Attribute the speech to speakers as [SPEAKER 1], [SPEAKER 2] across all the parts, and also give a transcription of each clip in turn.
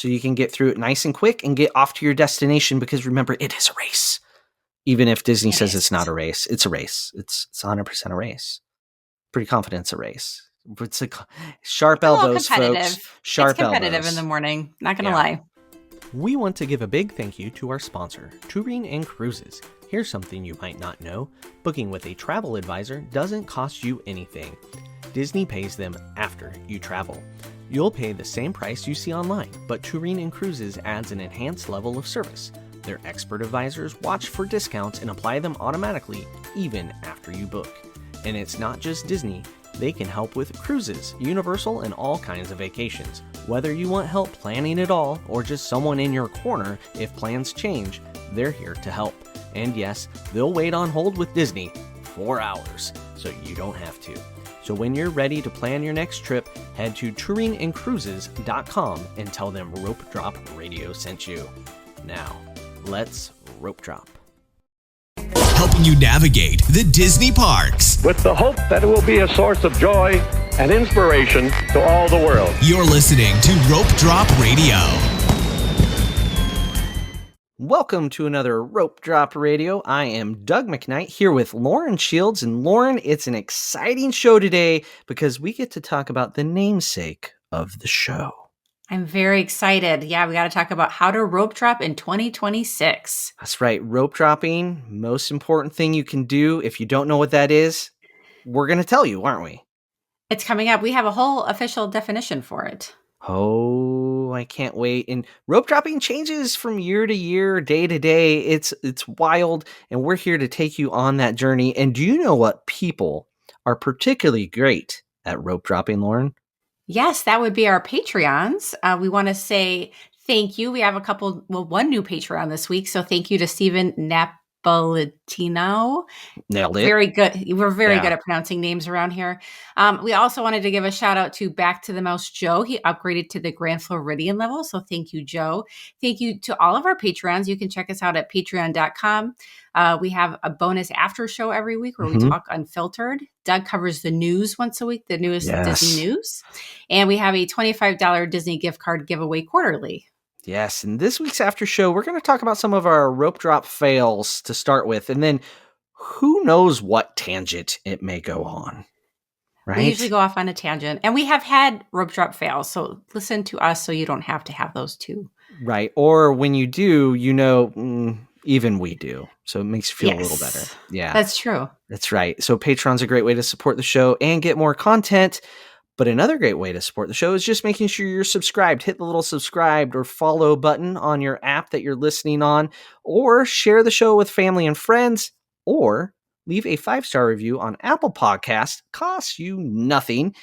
[SPEAKER 1] so you can get through it nice and quick and get off to your destination, because remember, it is a race. Even if Disney says it's not a race, it's a race. It's 100% a race. Pretty confident it's a race. It's sharp elbows, folks. Sharp
[SPEAKER 2] it's competitive
[SPEAKER 1] elbows.
[SPEAKER 2] in the morning. Not going to lie.
[SPEAKER 1] We want to give a big thank you to our sponsor, Touring and Cruises. Here's something you might not know. Booking with a travel advisor doesn't cost you anything. Disney pays them after you travel. You'll pay the same price you see online, but Touring and Cruises adds an enhanced level of service. Their expert advisors watch for discounts and apply them automatically, even after you book. And it's not just Disney. They can help with cruises, Universal, and all kinds of vacations. Whether you want help planning it all or just someone in your corner if plans change, they're here to help. And yes, they'll wait on hold with Disney 4 hours, so you don't have to. So when you're ready to plan your next trip, head to touringandcruises.com and tell them Rope Drop Radio sent you. Now, let's rope drop.
[SPEAKER 3] Helping you navigate the Disney parks.
[SPEAKER 4] With the hope that it will be a source of joy and inspiration to all the world.
[SPEAKER 3] You're listening to Rope Drop Radio.
[SPEAKER 1] Welcome to another Rope Drop Radio. I am Doug McKnight here with Lauren Shields. And Lauren, it's an exciting show today because we get to talk about the namesake of the show.
[SPEAKER 2] I'm very excited. Yeah, we got to talk about how to rope drop in 2026.
[SPEAKER 1] That's right. Rope dropping, most important thing you can do. If you don't know what that is, we're going to tell you, aren't we?
[SPEAKER 2] It's coming up. We have a whole official definition for it.
[SPEAKER 1] Oh, I can't wait. And rope dropping changes from year to year, day to day. It's wild, and we're here to take you on that journey. And do you know what people are particularly great at rope dropping, Lauren?
[SPEAKER 2] Yes, that would be our Patreons. We want to say thank you. We have one new Patreon this week. So thank you to Stephen Napolitano.
[SPEAKER 1] Nailed it.
[SPEAKER 2] Very good. We're very good at pronouncing names around here. We also wanted to give a shout out to Back to the Mouse Joe. He upgraded to the Grand Floridian level. So thank you, Joe. Thank you to all of our Patreons. You can check us out at patreon.com. We have a bonus after show every week where we talk unfiltered. Doug covers the news once a week, the newest Disney news. And we have a $25 Disney gift card giveaway quarterly.
[SPEAKER 1] Yes, and this week's after show, we're going to talk about some of our rope drop fails to start with, and then who knows what tangent it may go on, right?
[SPEAKER 2] We usually go off on a tangent, and we have had rope drop fails, so listen to us so you don't have to have those too.
[SPEAKER 1] Right, or when you do, even we do, so it makes you feel a little better. Yeah,
[SPEAKER 2] that's true.
[SPEAKER 1] That's right. So Patreon's a great way to support the show and get more content. But another great way to support the show is just making sure you're subscribed. Hit the little subscribed or follow button on your app that you're listening on, or share the show with family and friends, or leave a 5-star review on Apple Podcasts. Costs you nothing,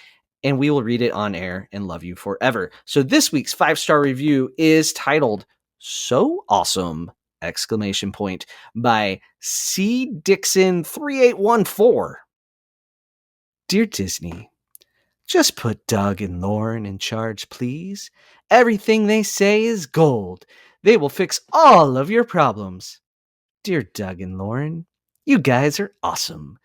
[SPEAKER 1] and we will read it on air and love you forever. So this week's 5-star review is titled "So Awesome!" by C. Dixon 3814. Dear Disney, just put Doug and Lauren in charge, please. Everything they say is gold. They will fix all of your problems. Dear Doug and Lauren, you guys are awesome.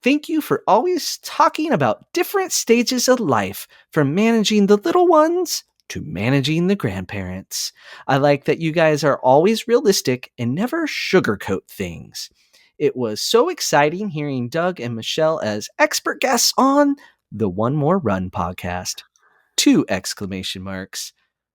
[SPEAKER 1] Thank you for always talking about different stages of life, from managing the little ones to managing the grandparents. I like that you guys are always realistic and never sugarcoat things. It was so exciting hearing Doug and Michelle as expert guests on the One More Run podcast. 2 exclamation marks.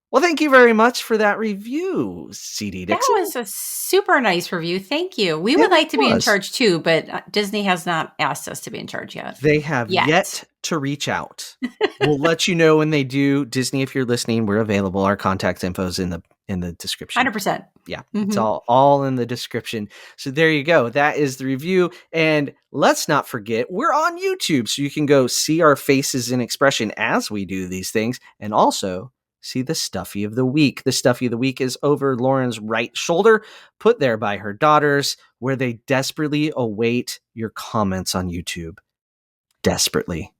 [SPEAKER 1] Well, thank you very much for that review, CD Dixon.
[SPEAKER 2] That was a super nice review. Thank you. We would like to be in charge too, but Disney has not asked us to be in charge yet.
[SPEAKER 1] They have yet to reach out. We'll let you know when they do. Disney, if you're listening, we're available. Our contact info is in the description.
[SPEAKER 2] 100%.
[SPEAKER 1] Yeah, it's all in the description. So there you go. That is the review. And let's not forget, we're on YouTube, so you can go see our faces in expression as we do these things, and also see the Stuffy of the Week. The Stuffy of the Week is over Lauren's right shoulder, put there by her daughters, where they desperately await your comments on YouTube. Desperately.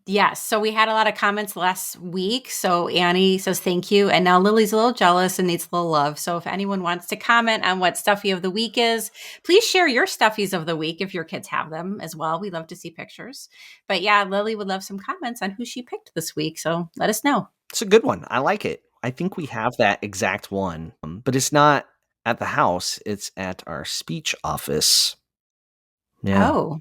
[SPEAKER 2] Yes. So we had a lot of comments last week. So Annie says thank you. And now Lily's a little jealous and needs a little love. So if anyone wants to comment on what Stuffy of the Week is, please share your Stuffies of the Week if your kids have them as well. We love to see pictures. But yeah, Lily would love some comments on who she picked this week. So let us know.
[SPEAKER 1] It's a good one. I like it. I think we have that exact one, but it's not at the house. It's at our speech office. Yeah.
[SPEAKER 2] Oh,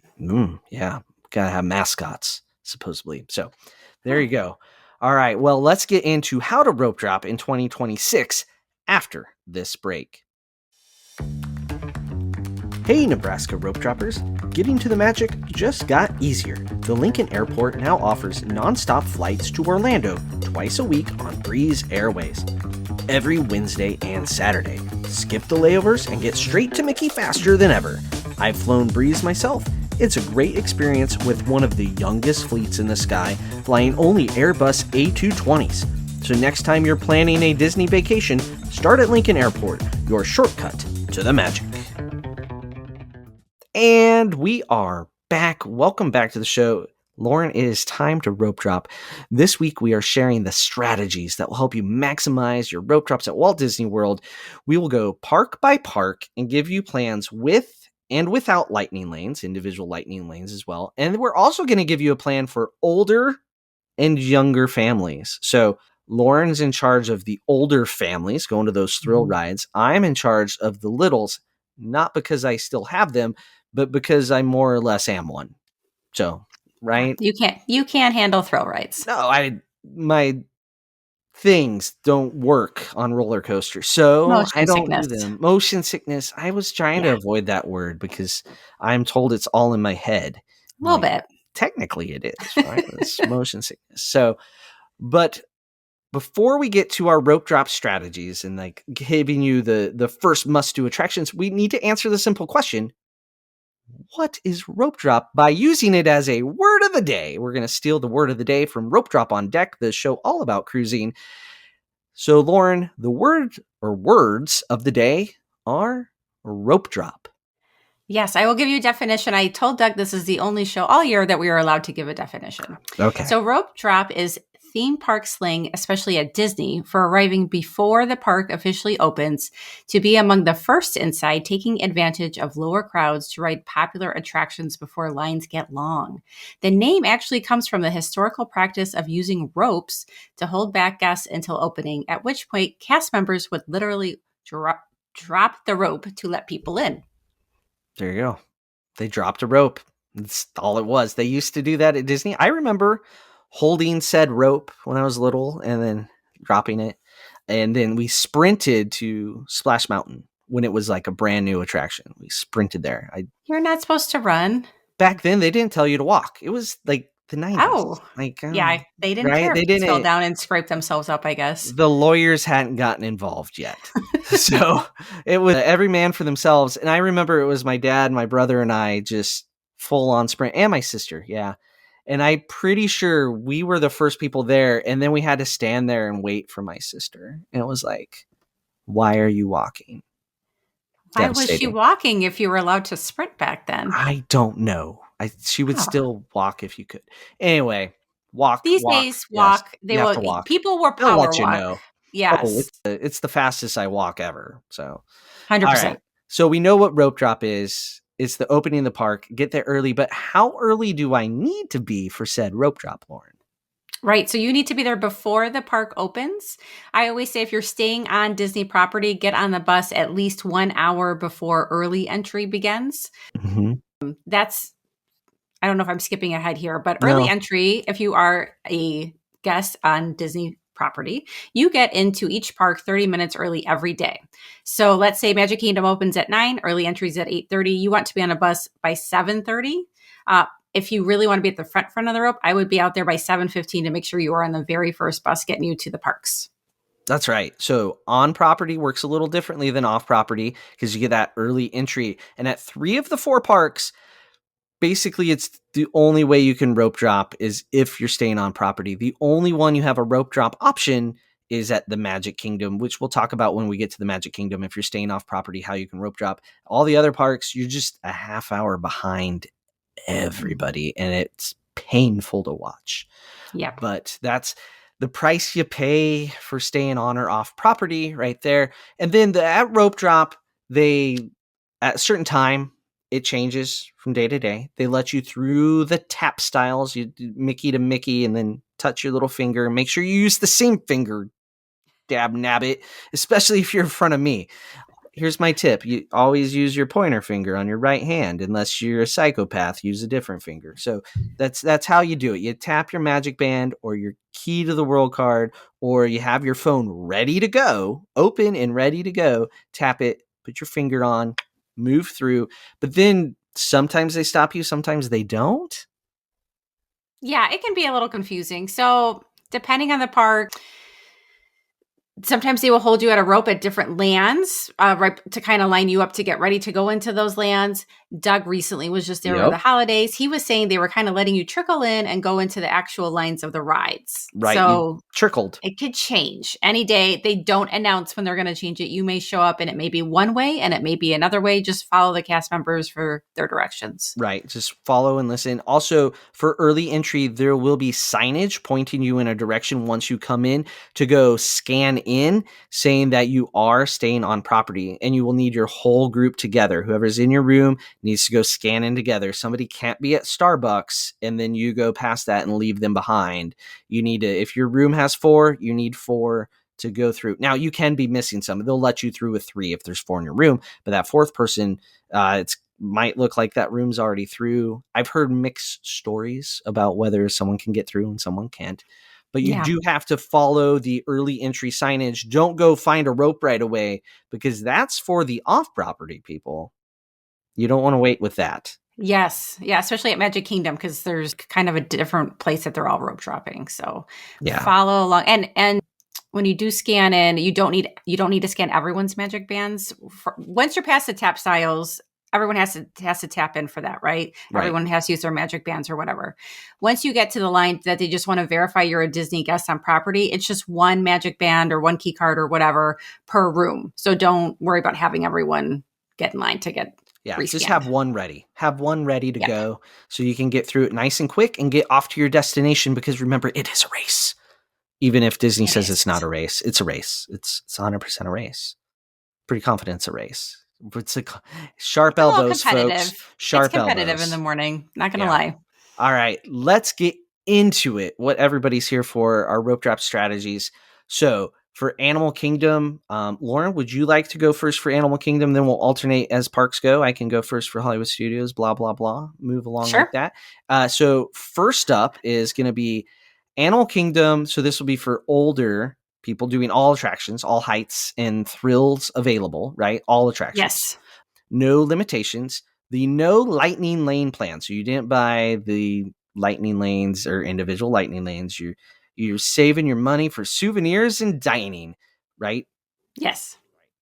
[SPEAKER 1] Yeah. Gotta have mascots, supposedly. So there you go. All right. Well, let's get into how to rope drop in 2026 after this break. Hey, Nebraska rope droppers. Getting to the magic just got easier. The Lincoln Airport now offers nonstop flights to Orlando twice a week on Breeze Airways. Every Wednesday and Saturday. Skip the layovers and get straight to Mickey faster than ever. I've flown Breeze myself. It's a great experience with one of the youngest fleets in the sky, flying only Airbus A220s. So next time you're planning a Disney vacation, start at Lincoln Airport, your shortcut to the magic. And we are back. Welcome back to the show. Lauren, it is time to rope drop. This week, we are sharing the strategies that will help you maximize your rope drops at Walt Disney World. We will go park by park and give you plans with and without lightning lanes, individual lightning lanes as well. And we're also going to give you a plan for older and younger families. So Lauren's in charge of the older families going to those thrill rides. I'm in charge of the littles, not because I still have them, but because I more or less am one. So, right?
[SPEAKER 2] you can't handle thrill rides.
[SPEAKER 1] No, my things don't work on roller coasters, so
[SPEAKER 2] Motion
[SPEAKER 1] I don't
[SPEAKER 2] sickness.
[SPEAKER 1] do them. Motion sickness. I was trying to avoid that word because I'm told it's all in my head.
[SPEAKER 2] A little bit.
[SPEAKER 1] Technically it is, right? It's motion sickness. So, but before we get to our rope drop strategies and like giving you the first must do attractions, we need to answer the simple question: what is rope drop? By using it as a word of the day. We're going to steal the word of the day from Rope Drop on Deck, the show all about cruising. So, Lauren, the word or words of the day are rope drop.
[SPEAKER 2] Yes, I will give you a definition. I told Doug this is the only show all year that we are allowed to give a definition.
[SPEAKER 1] Okay.
[SPEAKER 2] So rope drop is theme park slang, especially at Disney, for arriving before the park officially opens to be among the first inside, taking advantage of lower crowds to ride popular attractions before lines get long. The name actually comes from the historical practice of using ropes to hold back guests until opening, at which point cast members would literally drop the rope to let people in.
[SPEAKER 1] There you go. They dropped a rope. That's all it was. They used to do that at Disney. I remember holding said rope when I was little and then dropping it. And then we sprinted to Splash Mountain when it was like a brand new attraction. We sprinted there.
[SPEAKER 2] You're not supposed to run.
[SPEAKER 1] Back then, they didn't tell you to walk. It was like the 90s.
[SPEAKER 2] Oh. Yeah, they didn't care. They didn't fell down and scrape themselves up, I guess.
[SPEAKER 1] The lawyers hadn't gotten involved yet. So it was every man for themselves. And I remember it was my dad, my brother, and I just full on sprint, and my sister. Yeah. And I'm pretty sure we were the first people there. And then we had to stand there and wait for my sister. And it was like, why are you walking?
[SPEAKER 2] Why was she walking if you were allowed to sprint back then?
[SPEAKER 1] I don't know. She would still walk if you could. Anyway, walk.
[SPEAKER 2] These days, walk.
[SPEAKER 1] Yes,
[SPEAKER 2] they will. Walk. People were power
[SPEAKER 1] let you
[SPEAKER 2] walk.
[SPEAKER 1] know.
[SPEAKER 2] Yes,
[SPEAKER 1] it's the fastest I walk ever. So
[SPEAKER 2] 100%.
[SPEAKER 1] All right. So we know what rope drop is. It's the opening of the park. Get there early, but how early do I need to be for said rope drop, Lauren?
[SPEAKER 2] Right. So you need to be there before the park opens. I always say if you're staying on Disney property, get on the bus at least 1 hour before early entry begins.
[SPEAKER 1] Mm-hmm.
[SPEAKER 2] I don't know if I'm skipping ahead here, but early entry, if you are a guest on Disney property, you get into each park 30 minutes early every day. So let's say Magic Kingdom opens at 9, early entries at 8:30. You want to be on a bus by 7:30. If you really want to be at the front of the rope, I would be out there by 7:15 to make sure you are on the very first bus getting you to the parks.
[SPEAKER 1] That's right. So on property works a little differently than off property because you get that early entry. And at 3 of the 4 parks, basically it's the only way you can rope drop is if you're staying on property. The only one you have a rope drop option is at the Magic Kingdom, which we'll talk about when we get to the Magic Kingdom. If you're staying off property, how you can rope drop. All the other parks, you're just a half hour behind everybody, and it's painful to watch.
[SPEAKER 2] Yeah,
[SPEAKER 1] but that's the price you pay for staying on or off property right there. And then at rope drop, at a certain time, it changes from day to day. They let you through the tap styles. You do Mickey to Mickey and then touch your little finger. Make sure you use the same finger. dab nabbit, especially if you're in front of me. Here's my tip. You always use your pointer finger on your right hand. Unless you're a psychopath, use a different finger. So that's how you do it. You tap your magic band or your key to the world card, or you have your phone ready to go, open and ready to go. Tap it, put your finger on, move through. But then sometimes they stop you, sometimes they don't.
[SPEAKER 2] Yeah, it can be a little confusing. So depending on the park, sometimes they will hold you at a rope at different lands, right, to kind of line you up to get ready to go into those lands. Doug recently was just there over the holidays. He was saying they were kind of letting you trickle in and go into the actual lines of the rides.
[SPEAKER 1] Right.
[SPEAKER 2] So
[SPEAKER 1] trickled.
[SPEAKER 2] it could change any day. They don't announce when they're going to change it. You may show up and it may be one way and it may be another way. Just follow the cast members for their directions.
[SPEAKER 1] Right. Just follow and listen. Also, for early entry, there will be signage pointing you in a direction once you come in to go scan in, saying that you are staying on property, and you will need your whole group together. Whoever's in your room needs to go scan in together. Somebody can't be at Starbucks and then you go past that and leave them behind. You need to, if your room has 4, you need 4 to go through. Now, you can be missing some. They'll let you through with 3 if there's 4 in your room, but that 4th person, it's might look like that room's already through. I've heard mixed stories about whether someone can get through and someone can't. But you do have to follow the early entry signage. Don't go find a rope right away, because that's for the off-property people. You don't want to wait with that.
[SPEAKER 2] Yes. Yeah. Especially at Magic Kingdom, because there's kind of a different place that they're all rope dropping. So follow along. And when you do scan in, you don't need to scan everyone's magic bands. Once you're past the tap styles, everyone has to tap in for that, right? Everyone has to use their magic bands or whatever. Once you get to the line that they just want to verify you're a Disney guest on property, it's just one magic band or one key card or whatever per room. So don't worry about having everyone get in line to get rescanned.
[SPEAKER 1] Just have one ready. Have one ready to go so you can get through it nice and quick and get off to your destination, because remember, it is a race. Even if Disney says it's not a race, it's a race. It's 100% a race. Pretty confident it's a race. It's a sharp elbows, folks. Sharp
[SPEAKER 2] it's competitive
[SPEAKER 1] elbows.
[SPEAKER 2] In the morning. Not going to lie.
[SPEAKER 1] All right, let's get into it. What everybody's here for, our rope drop strategies. So for Animal Kingdom, Lauren, would you like to go first for Animal Kingdom? Then we'll alternate as parks go. I can go first for Hollywood Studios, blah, blah, blah. Move along like that. So first up is going to be Animal Kingdom. So this will be for older people doing all attractions, all heights and thrills available, right? All attractions.
[SPEAKER 2] Yes.
[SPEAKER 1] No limitations. The no lightning lane plan. So you didn't buy the lightning lanes or individual lightning lanes. You're saving your money for souvenirs and dining, right?
[SPEAKER 2] Yes.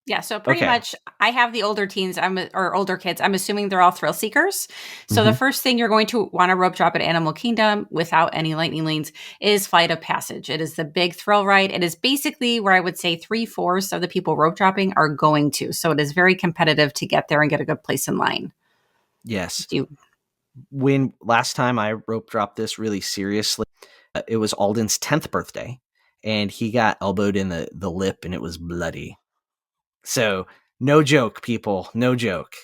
[SPEAKER 2] Yeah. So pretty much I have the older teens or older kids. I'm assuming they're all thrill seekers. So the first thing you're going to want to rope drop at Animal Kingdom without any lightning lanes is Flight of Passage. It is the big thrill ride. It is basically where I would say 3/4 of the people rope dropping are going to. So it is very competitive to get there and get a good place in line.
[SPEAKER 1] Yes. When last time I rope dropped this really seriously, it was Alden's 10th birthday, and he got elbowed in the lip, and it was bloody. So no joke, people, no joke.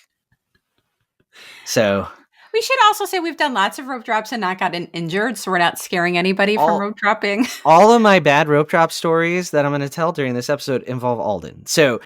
[SPEAKER 1] So
[SPEAKER 2] we should also say we've done lots of rope drops and not gotten injured, so we're not scaring anybody from rope dropping.
[SPEAKER 1] All of my bad rope drop stories that I'm going to tell during this episode involve Alden. So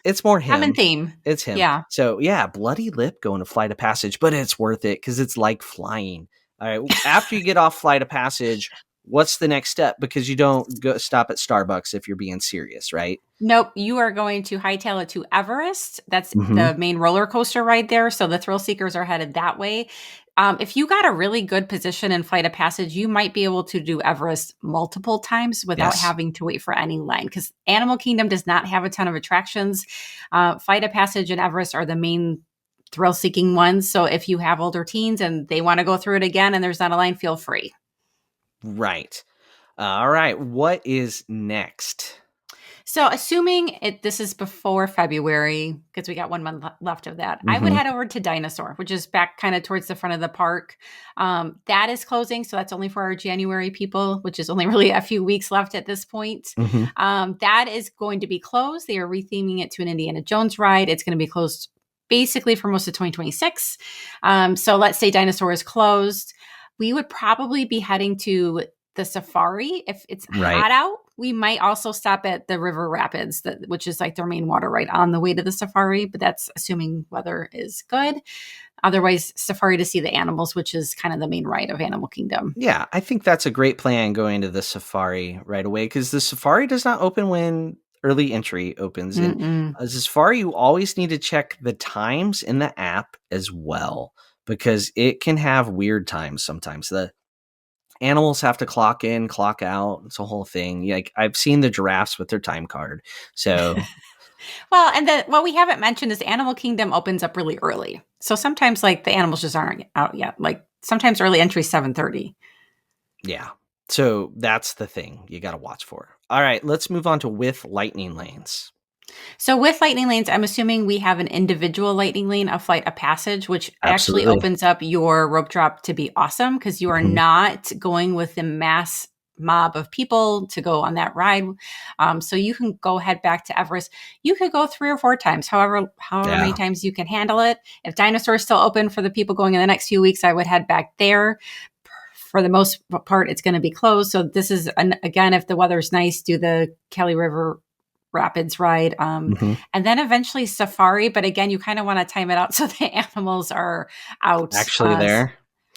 [SPEAKER 1] it's more him.
[SPEAKER 2] I'm in theme.
[SPEAKER 1] It's him.
[SPEAKER 2] Yeah.
[SPEAKER 1] So bloody lip going to Flight of Passage, but it's worth it because it's like flying. All right. After you get off Flight of Passage, what's the next step? Because you don't go stop at Starbucks if you're being serious, right?
[SPEAKER 2] Nope. You are going to hightail it to Everest. That's the main roller coaster right there. So the thrill seekers are headed that way. If you got a really good position in Flight of Passage, you might be able to do Everest multiple times without having to wait for any line, because Animal Kingdom does not have a ton of attractions. Flight of Passage and Everest are the main thrill-seeking ones. So if you have older teens and they want to go through it again and there's not a line, feel free.
[SPEAKER 1] Right. All right. What is next?
[SPEAKER 2] So assuming this is before February, because we got 1 month left of that, I would head over to Dinosaur, which is back kind of towards the front of the park. That is closing. So that's only for our January people, which is only really a few weeks left at this point. That is going to be closed. They are retheming it to an Indiana Jones ride. It's going to be closed basically for most of 2026. So let's say Dinosaur is closed. We would probably be heading to the safari if it's hot out. We might also stop at the river rapids, which is like their main water ride on the way to the safari, but that's assuming weather is good. Otherwise, safari to see the animals, which is kind of the main ride of Animal Kingdom.
[SPEAKER 1] Yeah, I think that's a great plan going to the safari right away because the safari does not open when early entry opens. And as a safari, you always need to check the times in the app as well because it can have weird times sometimes. The animals have to clock in, clock out. It's a whole thing. Like I've seen the giraffes with their time card. So
[SPEAKER 2] Well, and what we haven't mentioned is Animal Kingdom opens up really early. So sometimes like the animals just aren't out yet. Like sometimes early entry 7:30.
[SPEAKER 1] yeah. So that's the thing you got to watch for. All right, let's move on to with lightning lanes.
[SPEAKER 2] So with lightning lanes, I'm assuming we have an individual lightning lane, a flight of passage, which actually
[SPEAKER 1] Absolutely.
[SPEAKER 2] opens up your rope drop to be awesome because you are not going with the mass mob of people to go on that ride. So you can go head back to Everest. You could go 3 or 4 times, however many times you can handle it. If Dinosaur's still open for the people going in the next few weeks, I would head back there. For the most part, it's going to be closed. So this is, again, if the weather's nice, do the Kelly River Rapids ride, and then eventually safari. But again, you kind of want to time it out so the animals are out.
[SPEAKER 1] Actually there.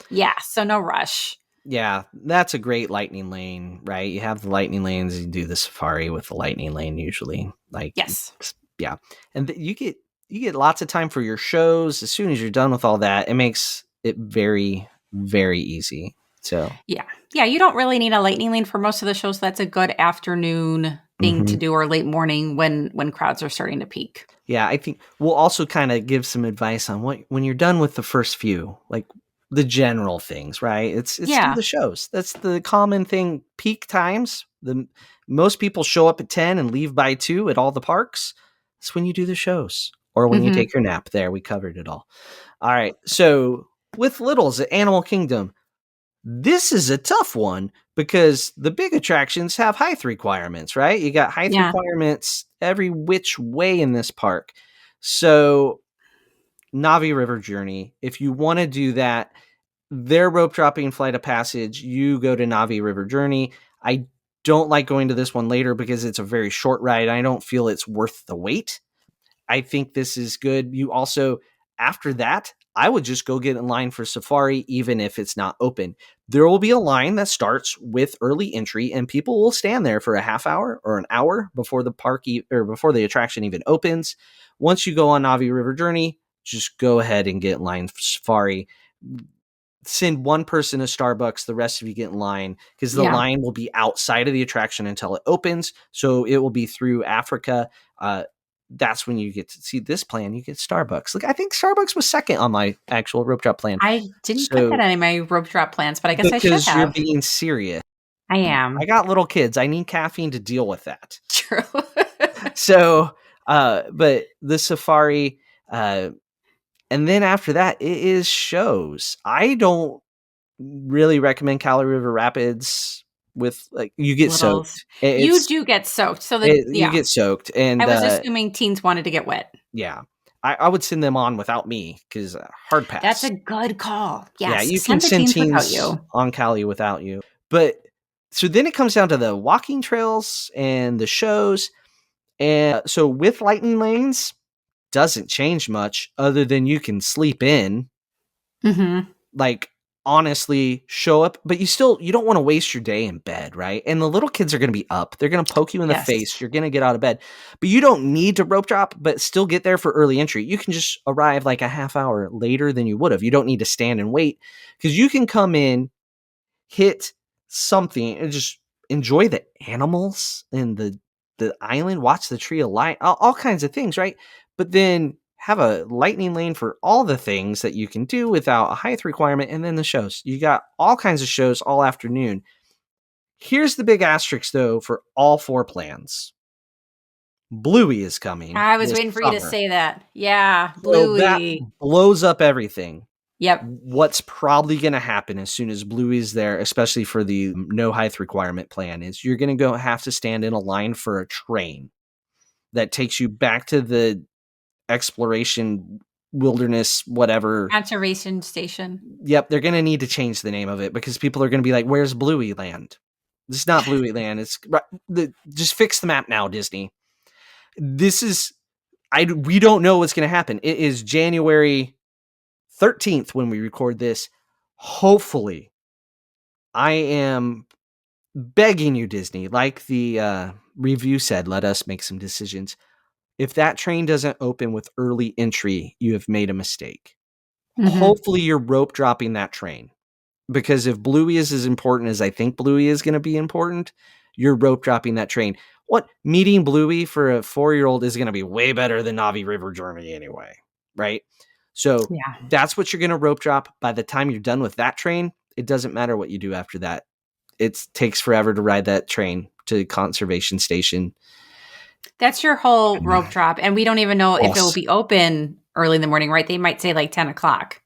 [SPEAKER 2] Yeah, so no rush.
[SPEAKER 1] Yeah, that's a great lightning lane, right? You have the lightning lanes, you do the safari with the lightning lane usually. Like
[SPEAKER 2] Yes.
[SPEAKER 1] Yeah. And you get lots of time for your shows. As soon as you're done with all that, it makes it very, very easy. So
[SPEAKER 2] yeah, you don't really need a lightning lane for most of the shows. That's a good afternoon thing to do or late morning when crowds are starting to peak.
[SPEAKER 1] Yeah, I think we'll also kind of give some advice on when you're done with the first few, like the general things, right? It's do the shows. That's the common thing. Peak times. Most people show up at 10 and leave by 2 at all the parks. That's when you do the shows or when you take your nap. There, we covered it all. All right. So with littles at Animal Kingdom, this is a tough one because the big attractions have height requirements, right? You got height requirements every which way in this park. So Navi River Journey, if you want to do that, their rope dropping flight of passage, you go to Navi River Journey. I don't like going to this one later because it's a very short ride. I don't feel it's worth the wait. I think this is good. You also, after that, I would just go get in line for safari, even if it's not open. There will be a line that starts with early entry, and people will stand there for a half hour or an hour before the park or before the attraction even opens. Once you go on Navi River Journey, just go ahead and get in line for safari. Send one person to Starbucks, the rest of you get in line because the line will be outside of the attraction until it opens. So it will be through Africa. That's when you get to see this plan. You get Starbucks. Like I think Starbucks was second on my actual rope drop plan.
[SPEAKER 2] I didn't put that in my rope drop plans, but I guess I should have.
[SPEAKER 1] Because you're being serious.
[SPEAKER 2] I am.
[SPEAKER 1] I got little kids. I need caffeine to deal with that.
[SPEAKER 2] True.
[SPEAKER 1] So, but the safari, and then after that, it is shows. I don't really recommend Cali River Rapids with like you get soaked.
[SPEAKER 2] You do get soaked. So
[SPEAKER 1] you get soaked, and
[SPEAKER 2] I was assuming teens wanted to get wet.
[SPEAKER 1] Yeah, I would send them on without me because hard pass.
[SPEAKER 2] That's a good call. Yes,
[SPEAKER 1] yeah, you can send teens without you on Cali without you. But so then it comes down to the walking trails and the shows, and so with lightning lanes doesn't change much other than you can sleep in. Like. Honestly, show up, but you don't want to waste your day in bed, right? And the little kids are going to be up. They're going to poke you in the face. You're going to get out of bed, but you don't need to rope drop, but still get there for early entry. You can just arrive like a half hour later than you would have. You don't need to stand and wait because you can come in, hit something, and just enjoy the animals and the island, watch the tree of light, all kinds of things, right? But then have a lightning lane for all the things that you can do without a height requirement, and then the shows. You got all kinds of shows all afternoon. Here's the big asterisk, though, for all 4 plans. Bluey is coming.
[SPEAKER 2] I was waiting for you to say that. Yeah, Bluey.
[SPEAKER 1] So that blows up everything.
[SPEAKER 2] Yep.
[SPEAKER 1] What's probably going to happen as soon as Bluey's there, especially for the no height requirement plan, is you're going to have to stand in a line for a train that takes you back to the exploration wilderness whatever
[SPEAKER 2] conservation station.
[SPEAKER 1] Yep, they're going to need to change the name of it because people are going to be like, where's Bluey Land? This is not Bluey Land. Just fix the map now, Disney. We don't know what's going to happen. It is January 13th when we record this. Hopefully, I am begging you, Disney, like the review said, let us make some decisions. If that train doesn't open with early entry, you have made a mistake.
[SPEAKER 2] Mhm.
[SPEAKER 1] Hopefully you're rope dropping that train, because if Bluey is as important as I think Bluey is going to be important, you're rope dropping that train. What, meeting Bluey for a 4-year-old is going to be way better than Navi River Journey anyway, right? So
[SPEAKER 2] Yeah.
[SPEAKER 1] that's what you're going to rope drop. By the time you're done with that train, it doesn't matter what you do after that. It takes forever to ride that train to Conservation Station.
[SPEAKER 2] That's your whole rope drop. And we don't even know if it will
[SPEAKER 1] Yes.
[SPEAKER 2] be open early in the morning, right? They might say like 10 o'clock.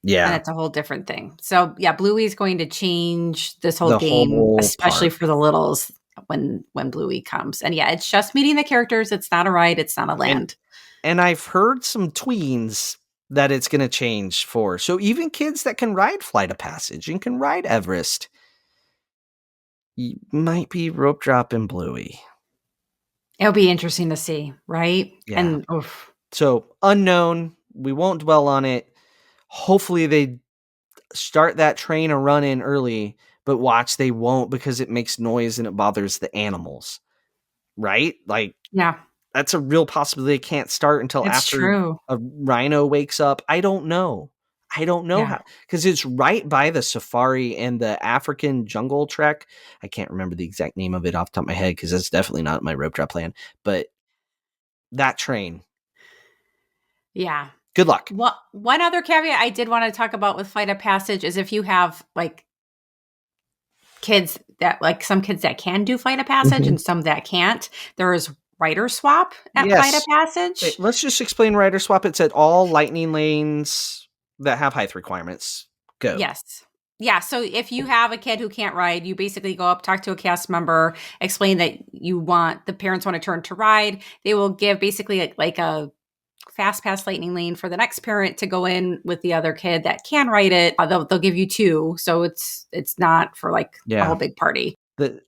[SPEAKER 2] And
[SPEAKER 1] Yeah.
[SPEAKER 2] it's a whole different thing. So yeah, Bluey's going to change this whole
[SPEAKER 1] The
[SPEAKER 2] game,
[SPEAKER 1] whole
[SPEAKER 2] especially
[SPEAKER 1] park.
[SPEAKER 2] for the littles when Bluey comes. And yeah, it's just meeting the characters. It's not a ride. It's not a land.
[SPEAKER 1] And I've heard some tweens that it's going to change for. So even kids that can ride Flight of Passage and can ride Everest, you might be rope dropping Bluey.
[SPEAKER 2] It'll be interesting to see, right?
[SPEAKER 1] Yeah.
[SPEAKER 2] And oof.
[SPEAKER 1] So unknown. We won't dwell on it. Hopefully they start that train a run in early, but watch, they won't, because it makes noise and it bothers the animals. Right? Like,
[SPEAKER 2] Yeah,
[SPEAKER 1] that's a real possibility. They can't start until
[SPEAKER 2] it's
[SPEAKER 1] after
[SPEAKER 2] true.
[SPEAKER 1] a rhino wakes up. I don't know
[SPEAKER 2] Yeah.
[SPEAKER 1] how, because it's right by the safari and the African jungle trek. I can't remember the exact name of it off the top of my head, because that's definitely not my rope drop plan. But that train,
[SPEAKER 2] Yeah.
[SPEAKER 1] good luck.
[SPEAKER 2] One other caveat I did want to talk about with Flight of Passage is if you have like kids that like some kids that can do Flight of Passage and some that can't, there is rider swap at Flight of
[SPEAKER 1] Yes.
[SPEAKER 2] Passage.
[SPEAKER 1] Wait, let's just explain rider swap. It's at all lightning lanes that have height requirements. Go.
[SPEAKER 2] Yes. Yeah. So if you have a kid who can't ride, you basically go up, talk to a cast member, explain that the parents want to turn to ride. They will give basically like a fast pass lightning lane for the next parent to go in with the other kid that can ride it. They'll give you 2. So it's not for like a whole big party.
[SPEAKER 1] The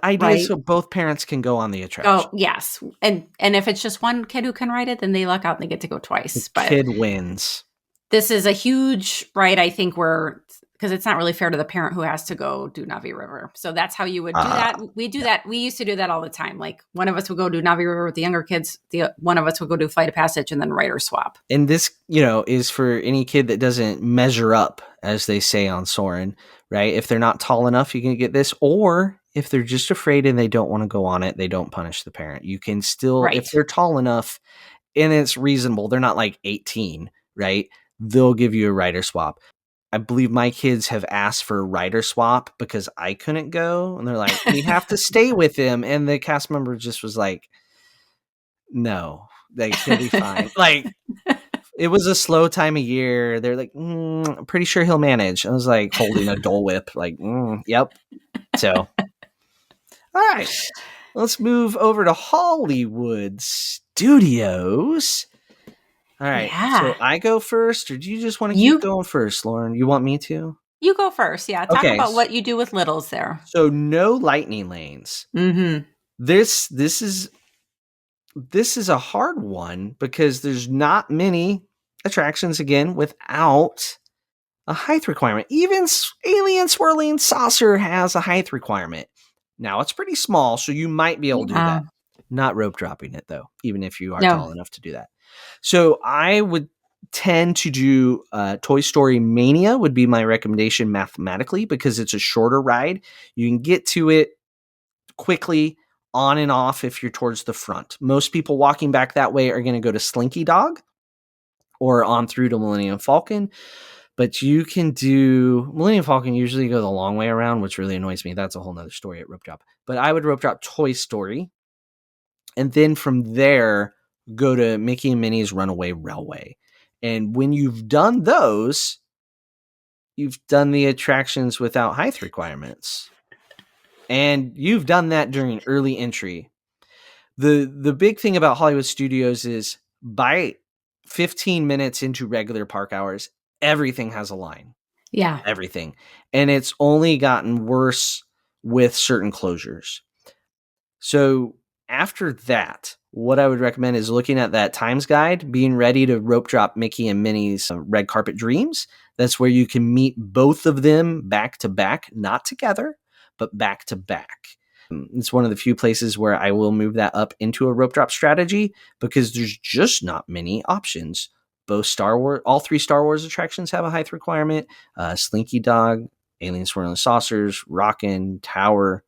[SPEAKER 1] idea is so both parents can go on the attraction.
[SPEAKER 2] Oh, yes. And if it's just one kid who can ride it, then they luck out and they get to go twice. But
[SPEAKER 1] Kid wins.
[SPEAKER 2] this is a huge ride, I think, because it's not really fair to the parent who has to go do Navi River. So that's how you would do that. We do that. We used to do that all the time. Like one of us would go do Navi River with the younger kids. One of us would go do Flight of Passage and then rider swap.
[SPEAKER 1] And this, is for any kid that doesn't measure up, as they say on Soarin', right? If they're not tall enough, you can get this. Or if they're just afraid and they don't want to go on it, they don't punish the parent. You can still, if they're tall enough and it's reasonable, they're not like 18, right? They'll give you a rider swap. I believe my kids have asked for a rider swap because I couldn't go. And they're like, we have to stay with him. And the cast member just was like, no, he'll be fine. Like, it was a slow time of year. They're like, I'm pretty sure he'll manage. I was like holding a Dole Whip, like, yep. So, all right, let's move over to Hollywood Studios. All right.
[SPEAKER 2] Yeah.
[SPEAKER 1] So I go first, or do you just want to keep going first, Lauren? You want me to?
[SPEAKER 2] You go first. Yeah. Talk about what you do with littles there.
[SPEAKER 1] So no lightning lanes.
[SPEAKER 2] Mm-hmm.
[SPEAKER 1] This is a hard one because there's not many attractions, again, without a height requirement. Even Alien Swirling Saucer has a height requirement. Now it's pretty small, so you might be able to do that. Not rope dropping it, though, even if you are tall enough to do that. So I would tend to do Toy Story Mania would be my recommendation mathematically, because it's a shorter ride. You can get to it quickly on and off if you're towards the front. Most people walking back that way are going to go to Slinky Dog or on through to Millennium Falcon. But you can do Millennium Falcon, usually go the long way around, which really annoys me. That's a whole nother story at rope drop. But I would rope drop Toy Story. And then from there, go to Mickey and Minnie's Runaway Railway. And when you've done those, you've done the attractions without height requirements. And you've done that during early entry. The big thing about Hollywood Studios is by 15 minutes into regular park hours, everything has a line.
[SPEAKER 2] Yeah.
[SPEAKER 1] everything. And it's only gotten worse with certain closures. So after that, what I would recommend is looking at that times guide, being ready to rope drop Mickey and Minnie's Red Carpet Dreams. That's where you can meet both of them back to back, not together, but back to back. It's one of the few places where I will move that up into a rope drop strategy because there's just not many options. Both Star Wars, all 3 Star Wars attractions have a height requirement. Slinky Dog, Alien Swirling Saucers, Rockin', Tower,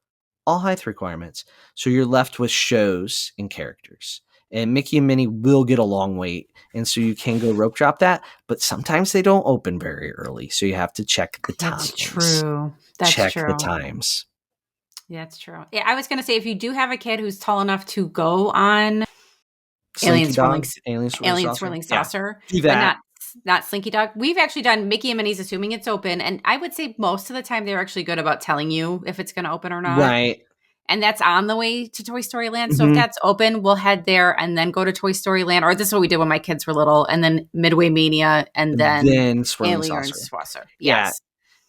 [SPEAKER 1] all height requirements. So you're left with shows and characters. And Mickey and Minnie will get a long wait. And so you can go rope drop that, but sometimes they don't open very early. So you have to check the times.
[SPEAKER 2] That's true. That's
[SPEAKER 1] check
[SPEAKER 2] true.
[SPEAKER 1] the times.
[SPEAKER 2] Yeah, that's true. Yeah, I was going to say, if you do have a kid who's tall enough to go on
[SPEAKER 1] Slinky
[SPEAKER 2] Alien
[SPEAKER 1] Dog,
[SPEAKER 2] Swirling Saucer,
[SPEAKER 1] do that.
[SPEAKER 2] but not Slinky Dog. We've actually done Mickey and Minnie's, assuming it's open, and I would say most of the time they're actually good about telling you if it's going to open or not.
[SPEAKER 1] Right.
[SPEAKER 2] And that's on the way to Toy Story Land. So if that's open, we'll head there and then go to Toy Story Land. Or this is what we did when my kids were little, and then Midway Mania, and then
[SPEAKER 1] Swirling
[SPEAKER 2] Alien
[SPEAKER 1] Saucer.
[SPEAKER 2] Saucer.
[SPEAKER 1] Yeah.
[SPEAKER 2] Yes.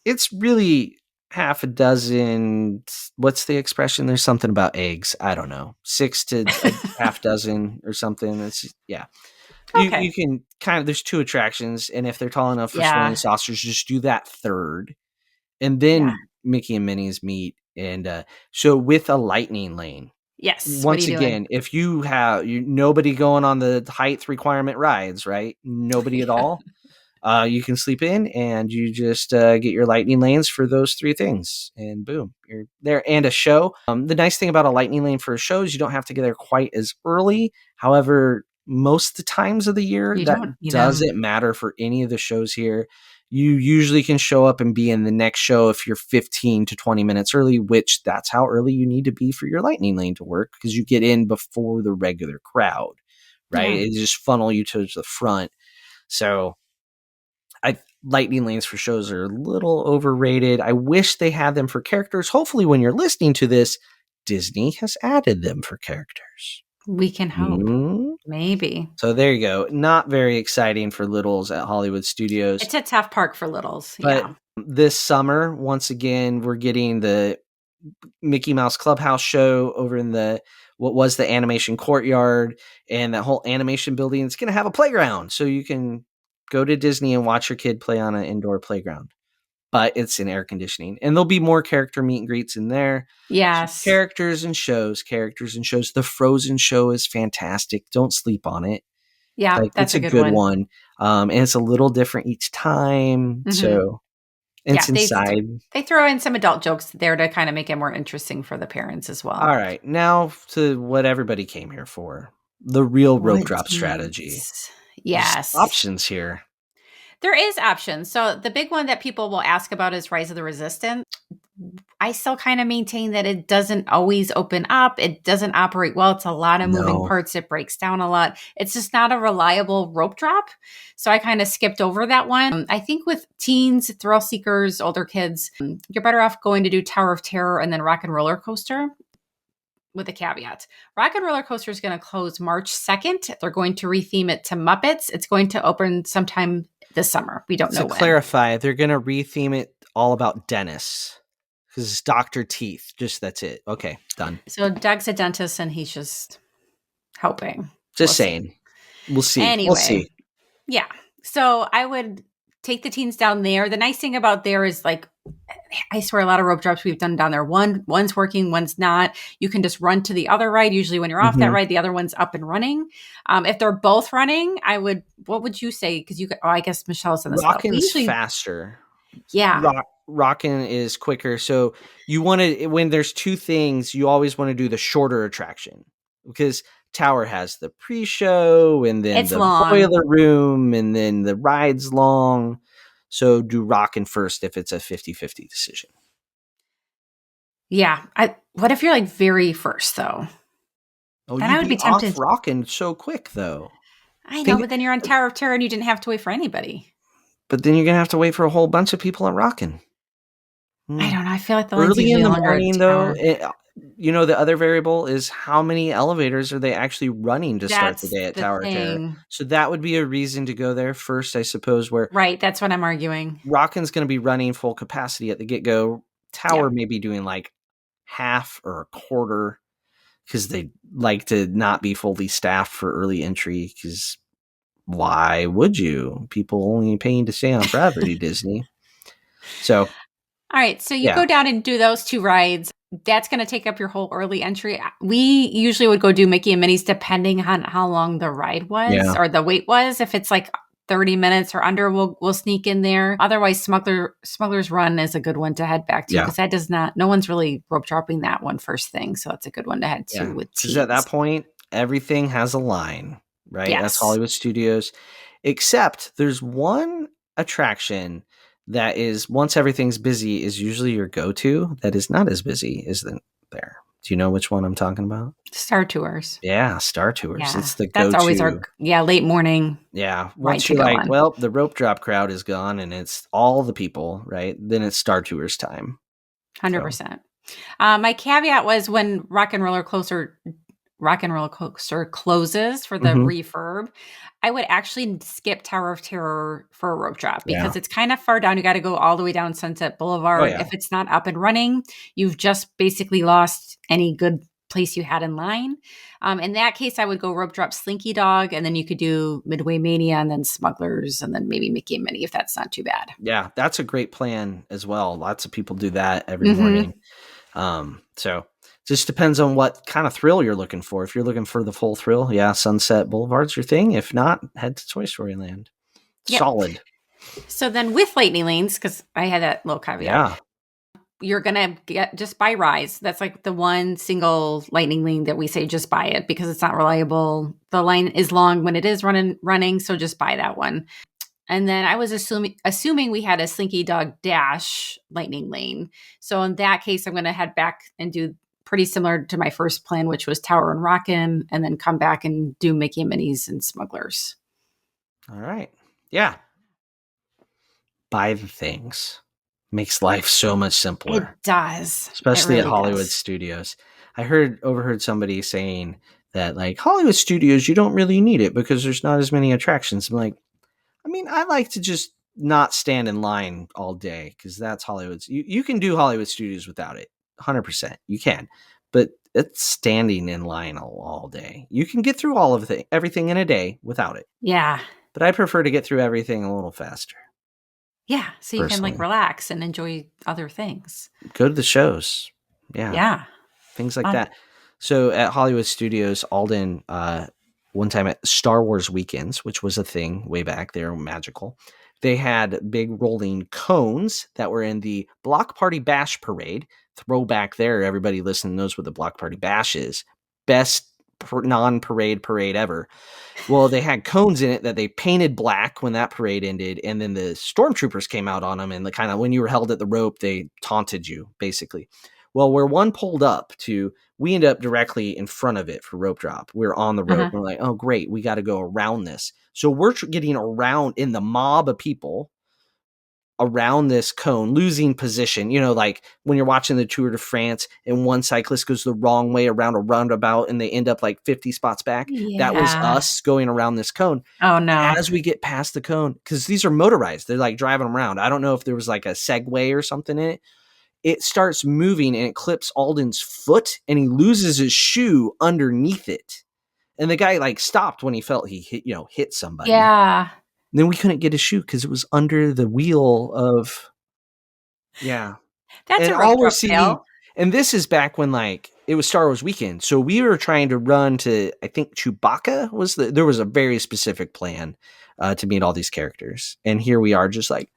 [SPEAKER 1] It's really half a dozen. What's the expression? There's something about eggs. I don't know. 6 to a half dozen or something. It's yeah.
[SPEAKER 2] Okay.
[SPEAKER 1] You can kind of, there's 2 attractions, and if they're tall enough for swirling saucers, just do that third. And then Mickey and Minnie's meet. And so with a lightning lane.
[SPEAKER 2] Yes.
[SPEAKER 1] Once again, if you have nobody going on the height requirement rides, right? Nobody at all. You can sleep in and you just get your lightning lanes for those 3 things, and boom, you're there. And a show. The nice thing about a lightning lane for a show is you don't have to get there quite as early. However, most of the times of the year, that doesn't matter for any of the shows here. You usually can show up and be in the next show if you're 15 to 20 minutes early, which that's how early you need to be for your lightning lane to work, because you get in before the regular crowd, right? It just funnel you to the front. So lightning lanes for shows are a little overrated. I wish they had them for characters. Hopefully when you're listening to this, Disney has added them for characters.
[SPEAKER 2] We can hope. Maybe.
[SPEAKER 1] So there you go. Not very exciting for littles at Hollywood Studios.
[SPEAKER 2] It's a tough park for littles.
[SPEAKER 1] But this summer, once again, we're getting the Mickey Mouse Clubhouse show over in what was the animation courtyard, and that whole animation building. It's going to have a playground, so you can go to Disney and watch your kid play on an indoor playground. But it's in air conditioning, and there'll be more character meet and greets in there.
[SPEAKER 2] Yes.
[SPEAKER 1] So characters and shows. The Frozen show is fantastic. Don't sleep on it.
[SPEAKER 2] Yeah, that's
[SPEAKER 1] it's a good one. And it's a little different each time. So it's inside.
[SPEAKER 2] They throw in some adult jokes there to kind of make it more interesting for the parents as well.
[SPEAKER 1] All right. Now to what everybody came here for. The real rope drop strategy.
[SPEAKER 2] Yes.
[SPEAKER 1] There's options here.
[SPEAKER 2] There is options. So the big one that people will ask about is Rise of the Resistance. I still kind of maintain that it doesn't always open up. It doesn't operate well. It's a lot of moving parts. It breaks down a lot. It's just not a reliable rope drop. So I kind of skipped over that one. I think with teens, thrill seekers, older kids, you're better off going to do Tower of Terror and then Rock and Roller Coaster. With a caveat. Rock and Roller Coaster is going to close March 2nd. They're going to retheme it to Muppets. It's going to open sometime this summer. We don't know when.
[SPEAKER 1] To clarify, they're going to retheme it all about Dennis. Because it's Dr. Teeth. Just that's it. Okay, done.
[SPEAKER 2] So Doug's a dentist and he's just hoping.
[SPEAKER 1] Just saying. We'll see.
[SPEAKER 2] Anyway.
[SPEAKER 1] We'll see.
[SPEAKER 2] Yeah. So I would take the teens down there. The nice thing about there is, like, I swear a lot of rope drops we've done down there. One's working, one's not. You can just run to the other ride. Usually when you're off that ride, the other one's up and running. If they're both running, what would you say? Because I guess Michelle's in this.
[SPEAKER 1] Rockin's faster.
[SPEAKER 2] Yeah.
[SPEAKER 1] Rockin' is quicker. So you want to, when there's 2 things, you always want to do the shorter attraction, because Tower has the pre-show and then the boiler room and then the ride's long. So do Rockin' first if it's a 50-50 decision.
[SPEAKER 2] Yeah. What if you're like very first though?
[SPEAKER 1] Oh, then I would be tempted. Off Rockin' so quick though.
[SPEAKER 2] I know, but then you're on Tower of Terror and you didn't have to wait for anybody.
[SPEAKER 1] But then you're going to have to wait for a whole bunch of people at Rockin'.
[SPEAKER 2] I don't know. I feel like the line's
[SPEAKER 1] Early in
[SPEAKER 2] usually
[SPEAKER 1] the
[SPEAKER 2] longer at
[SPEAKER 1] morning, though,
[SPEAKER 2] Tower.
[SPEAKER 1] the other variable is how many elevators are they actually running to start the
[SPEAKER 2] That's
[SPEAKER 1] day at
[SPEAKER 2] the
[SPEAKER 1] Tower of Terror.
[SPEAKER 2] thing.
[SPEAKER 1] So that would be a reason to go there first, I suppose, where
[SPEAKER 2] Right. That's what I'm arguing.
[SPEAKER 1] Rockin's going to be running full capacity at the get-go. Tower
[SPEAKER 2] Yep.
[SPEAKER 1] may be doing like half or a quarter because they like to not be fully staffed for early entry because why would you? People only paying to stay on property, Disney. So,
[SPEAKER 2] All right. So you
[SPEAKER 1] yeah.
[SPEAKER 2] go down and do those 2 rides. That's going to take up your whole early entry. We usually would go do Mickey and Minnie's depending on how long the ride was
[SPEAKER 1] Yeah.
[SPEAKER 2] or the wait was. If it's like 30 minutes or under, we'll sneak in there. Otherwise, Smuggler's Run is a good one to head back to
[SPEAKER 1] Yeah.
[SPEAKER 2] because that does not, no one's really rope dropping that one first thing. So it's a good one to head to
[SPEAKER 1] Yeah.
[SPEAKER 2] with
[SPEAKER 1] Because at that
[SPEAKER 2] teens.
[SPEAKER 1] point, everything has a line, right? That's
[SPEAKER 2] Yes.
[SPEAKER 1] Hollywood Studios. Except there's one attraction that is, once everything's busy, is usually your go-to that is not as busy as there. Do you know which one I'm talking about?
[SPEAKER 2] Star Tours.
[SPEAKER 1] Yeah, Star Tours.
[SPEAKER 2] Yeah.
[SPEAKER 1] It's the
[SPEAKER 2] That's always
[SPEAKER 1] go-to.
[SPEAKER 2] late morning
[SPEAKER 1] Yeah.
[SPEAKER 2] ride
[SPEAKER 1] Once
[SPEAKER 2] to
[SPEAKER 1] you're
[SPEAKER 2] go
[SPEAKER 1] like,
[SPEAKER 2] on.
[SPEAKER 1] well, the rope drop crowd is gone and it's all the people, right? Then it's Star Tours time.
[SPEAKER 2] 100%. My caveat was when Rock and Roller Coaster closes for the refurb, I would actually skip Tower of Terror for a rope drop because it's kind of far down. You got to go all the way down Sunset Boulevard.
[SPEAKER 1] Oh, yeah.
[SPEAKER 2] If it's not up and running, you've just basically lost any good place you had in line. In that case, I would go rope drop Slinky Dog, and then you could do Midway Mania and then Smugglers and then maybe Mickey and Minnie if that's not too bad.
[SPEAKER 1] Yeah, that's a great plan as well. Lots of people do that every morning. So just depends on what kind of thrill you're looking for. If you're looking for the full thrill, yeah, Sunset Boulevard's your thing. If not, head to Toy Story Land.
[SPEAKER 2] Yep.
[SPEAKER 1] Solid.
[SPEAKER 2] So then with lightning lanes, because I had that little caveat.
[SPEAKER 1] Yeah.
[SPEAKER 2] You're going to just buy Rise. That's like the one single lightning lane that we say just buy it because it's not reliable. The line is long when it is running, so just buy that one. And then I was assuming we had a Slinky Dog Dash lightning lane. So in that case, I'm going to head back and do pretty similar to my first plan, which was Tower and Rockin', and then come back and do Mickey and Minnie's and Smugglers.
[SPEAKER 1] All right. Yeah. Buy the things. Makes life so much simpler.
[SPEAKER 2] It does.
[SPEAKER 1] Especially
[SPEAKER 2] It
[SPEAKER 1] at
[SPEAKER 2] really
[SPEAKER 1] Hollywood
[SPEAKER 2] does.
[SPEAKER 1] Studios. I overheard somebody saying that like Hollywood Studios, you don't really need it because there's not as many attractions. I'm like, I mean, I like to just not stand in line all day because that's Hollywood's. You can do Hollywood Studios without it. 100%. You can. But it's standing in line all day. You can get through all of everything in a day without it.
[SPEAKER 2] Yeah.
[SPEAKER 1] But I prefer to get through everything a little faster.
[SPEAKER 2] Yeah. So you can
[SPEAKER 1] Personally.
[SPEAKER 2] like relax and enjoy other things.
[SPEAKER 1] Go to the shows. Yeah.
[SPEAKER 2] Yeah.
[SPEAKER 1] Things like that. So at Hollywood Studios, Alden, one time at Star Wars Weekends, which was a thing way back, they were magical. They had big rolling cones that were in the Block Party Bash Parade. Throwback there. Everybody listening knows what the Block Party Bash is. Best non-parade parade ever. Well, they had cones in it that they painted black when that parade ended, and then the stormtroopers came out on them, and the kind of when you were held at the rope, they taunted you, basically. Well, where one pulled up to, we ended up directly in front of it for rope drop. We're on the rope.
[SPEAKER 2] Uh-huh.
[SPEAKER 1] We're like, oh, great. We got to go around this. So we're getting around in the mob of people around this cone, losing position. You know, like when you're watching the Tour de France and one cyclist goes the wrong way around a roundabout and they end up like 50 spots back. That was us going around this cone.
[SPEAKER 2] Oh, no.
[SPEAKER 1] As we get past the cone, because these are motorized, they're like driving them around. I don't know if there was like a Segway or something in it. It starts moving and it clips Alden's foot and he loses his shoe underneath it. And the guy like stopped when he felt he hit somebody.
[SPEAKER 2] Yeah.
[SPEAKER 1] And then we couldn't get his shoe because it was under the wheel of. Yeah.
[SPEAKER 2] That's
[SPEAKER 1] and
[SPEAKER 2] a
[SPEAKER 1] all
[SPEAKER 2] rope
[SPEAKER 1] we're
[SPEAKER 2] drop
[SPEAKER 1] seeing,
[SPEAKER 2] fail.
[SPEAKER 1] and this is back when like it was Star Wars Weekend. So we were trying to run to, I think Chewbacca there was a very specific plan to meet all these characters. And here we are just like,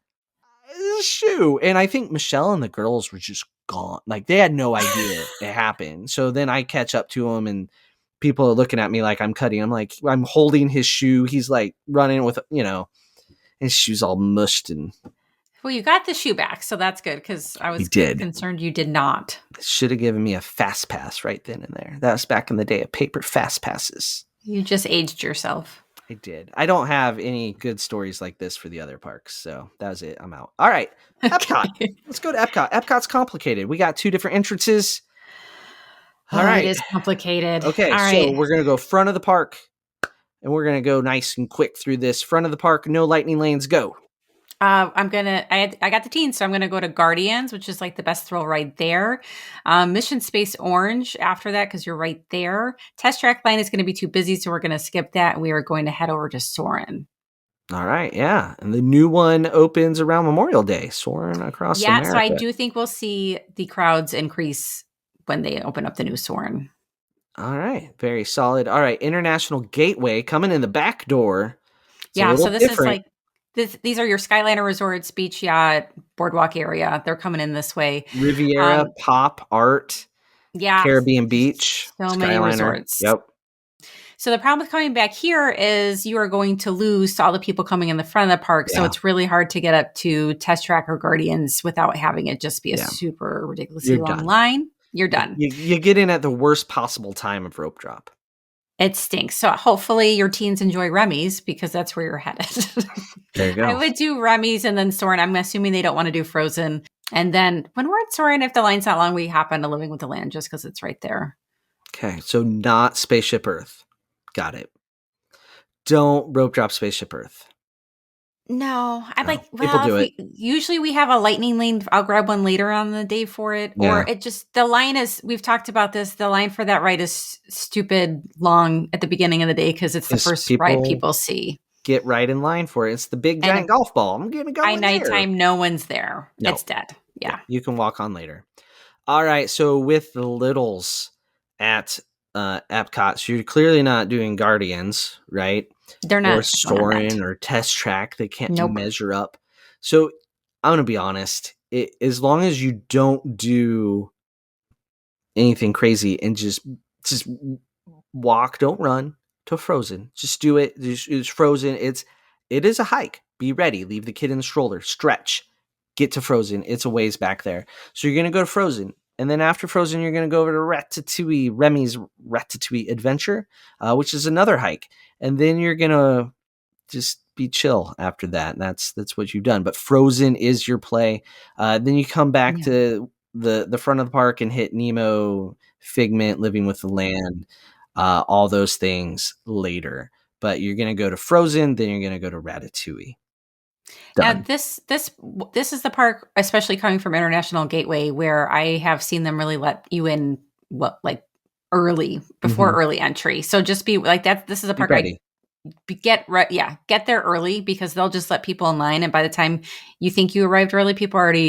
[SPEAKER 1] shoe. And I think Michelle and the girls were just gone. Like they had no idea it happened. So then I catch up to them and people are looking at me like I'm cutting. I'm like, I'm holding his shoe. He's like running with, his shoe's all mushed and.
[SPEAKER 2] Well, you got the shoe back, so that's good because I was concerned you did not.
[SPEAKER 1] Should have given me a fast pass right then and there. That was back in the day of paper fast passes.
[SPEAKER 2] You just aged yourself.
[SPEAKER 1] I did. I don't have any good stories like this for the other parks, so that was it. I'm out. All right, Epcot.
[SPEAKER 2] Okay.
[SPEAKER 1] Let's go to Epcot. Epcot's complicated. We got 2 different entrances. All
[SPEAKER 2] Oh, it
[SPEAKER 1] right.
[SPEAKER 2] is complicated.
[SPEAKER 1] Okay,
[SPEAKER 2] All
[SPEAKER 1] so
[SPEAKER 2] right.
[SPEAKER 1] we're gonna go front of the park, and we're gonna go nice and quick through this. Front of the park, no lightning lanes. Go.
[SPEAKER 2] I got the teens, so I'm gonna go to Guardians, which is like the best thrill ride there. Mission Space Orange after that, because you're right there. Test Track Line is gonna be too busy, so we're gonna skip that, and we are going to head over to Soarin'.
[SPEAKER 1] All right, yeah, and the new one opens around Memorial Day, soaring across
[SPEAKER 2] Yeah, so I
[SPEAKER 1] America.
[SPEAKER 2] do think we'll see the crowds increase when they open up the new Soarin'.
[SPEAKER 1] All right, very solid. All right, International Gateway coming in the back door. It's a
[SPEAKER 2] Yeah,
[SPEAKER 1] little
[SPEAKER 2] so this is
[SPEAKER 1] different.
[SPEAKER 2] like these are your Skyliner Resorts, beach yacht, boardwalk area. They're coming in this way.
[SPEAKER 1] Riviera,
[SPEAKER 2] Um,
[SPEAKER 1] Pop, Art,
[SPEAKER 2] yeah,
[SPEAKER 1] Caribbean
[SPEAKER 2] just
[SPEAKER 1] Beach,
[SPEAKER 2] so many
[SPEAKER 1] Skyliner.
[SPEAKER 2] resorts.
[SPEAKER 1] Yep.
[SPEAKER 2] So the problem with coming back here is you are going to lose to all the people coming in the front of the park. So
[SPEAKER 1] Yeah.
[SPEAKER 2] it's really hard to get up to Test Track or Guardians without having it just be a
[SPEAKER 1] Yeah.
[SPEAKER 2] super ridiculously
[SPEAKER 1] You're
[SPEAKER 2] long
[SPEAKER 1] done.
[SPEAKER 2] line. You're done.
[SPEAKER 1] You get in at the worst possible time of rope drop.
[SPEAKER 2] It stinks. So hopefully your teens enjoy Remy's because that's where you're headed.
[SPEAKER 1] There you go.
[SPEAKER 2] I would do Remy's and then Soarin'. I'm assuming they don't want to do Frozen. And then when we're at Soarin', if the line's not long, we hop onto Living with the Land just because it's right there.
[SPEAKER 1] Okay, so not Spaceship Earth. Got it. Don't rope drop Spaceship Earth.
[SPEAKER 2] No, I'd
[SPEAKER 1] No,
[SPEAKER 2] like.
[SPEAKER 1] people
[SPEAKER 2] Well,
[SPEAKER 1] do
[SPEAKER 2] if usually we have a lightning lane. I'll grab one later on the day for it,
[SPEAKER 1] Yeah.
[SPEAKER 2] or it just the line is. We've talked about this. The line for that ride is stupid long at the beginning of the day because it's the
[SPEAKER 1] 'Cause
[SPEAKER 2] first ride
[SPEAKER 1] people
[SPEAKER 2] people see.
[SPEAKER 1] Get right in line for it. It's the big
[SPEAKER 2] And
[SPEAKER 1] giant golf ball. I'm gonna go
[SPEAKER 2] by
[SPEAKER 1] in there.
[SPEAKER 2] nighttime, no one's there.
[SPEAKER 1] No.
[SPEAKER 2] It's dead. Yeah.
[SPEAKER 1] You can walk on later. All right, so with the littles at Epcot, so you're clearly not doing Guardians, right?
[SPEAKER 2] They're not
[SPEAKER 1] Or Soarin' or Test Track. They can't
[SPEAKER 2] Nope.
[SPEAKER 1] measure up. So I'm gonna be honest. As long as you don't do anything crazy and just walk, don't run to Frozen. Just do it. It's Frozen. It is a hike. Be ready. Leave the kid in the stroller. Stretch. Get to Frozen. It's a ways back there. So you're gonna go to Frozen. And then after Frozen, you're going to go over to Ratatouille, Remy's Ratatouille Adventure, which is another hike. And then you're going to just be chill after that. That's what you've done. But Frozen is your play. Then you come back to the front of the park and hit Nemo, Figment, Living with the Land, all those things later. But you're going to go to Frozen, then you're going to go to Ratatouille. Done.
[SPEAKER 2] Now, this is the park, especially coming from International Gateway, where I have seen them really let you in early before early entry. So just be like that. This is a park get there early because they'll just let people in line, and by the time you think you arrived early,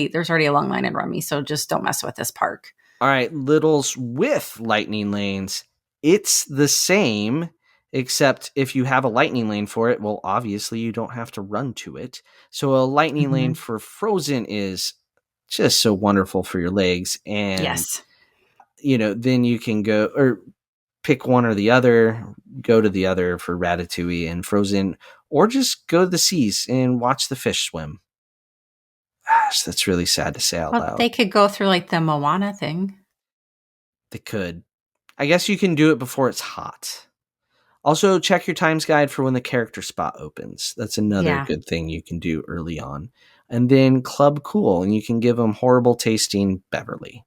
[SPEAKER 2] there's already a long line in Remy. So just don't mess with this park.
[SPEAKER 1] All right, littles with lightning lanes. It's the same. Except if you have a lightning lane for it, well, obviously you don't have to run to it. So a lightning lane for Frozen is just so wonderful for your legs. And,
[SPEAKER 2] yes,
[SPEAKER 1] then you can go or pick one or the other, go to the other for Ratatouille and Frozen, or just go to the seas and watch the fish swim. Gosh, that's really sad to say out loud.
[SPEAKER 2] They could go through like the Moana thing.
[SPEAKER 1] They could. I guess you can do it before it's hot. Also, check your times guide for when the character spot opens. That's another good thing you can do early on. And then Club Cool, and you can give them horrible tasting Beverly.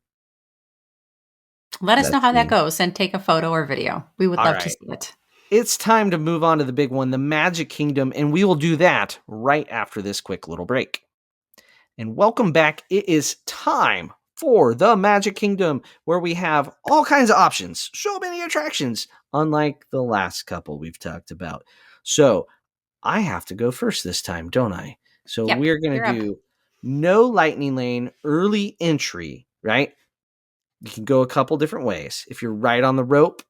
[SPEAKER 2] Let us know how that goes and take a photo or video. We would love to see it.
[SPEAKER 1] It's time to move on to the big one, the Magic Kingdom, and we will do that right after this quick little break. And welcome back. It is time for the Magic Kingdom, where we have all kinds of options, so many attractions, unlike the last couple we've talked about. So I have to go first this time, don't I? So we're going to do no lightning lane, early entry, right? You can go a couple different ways. If you're right on the rope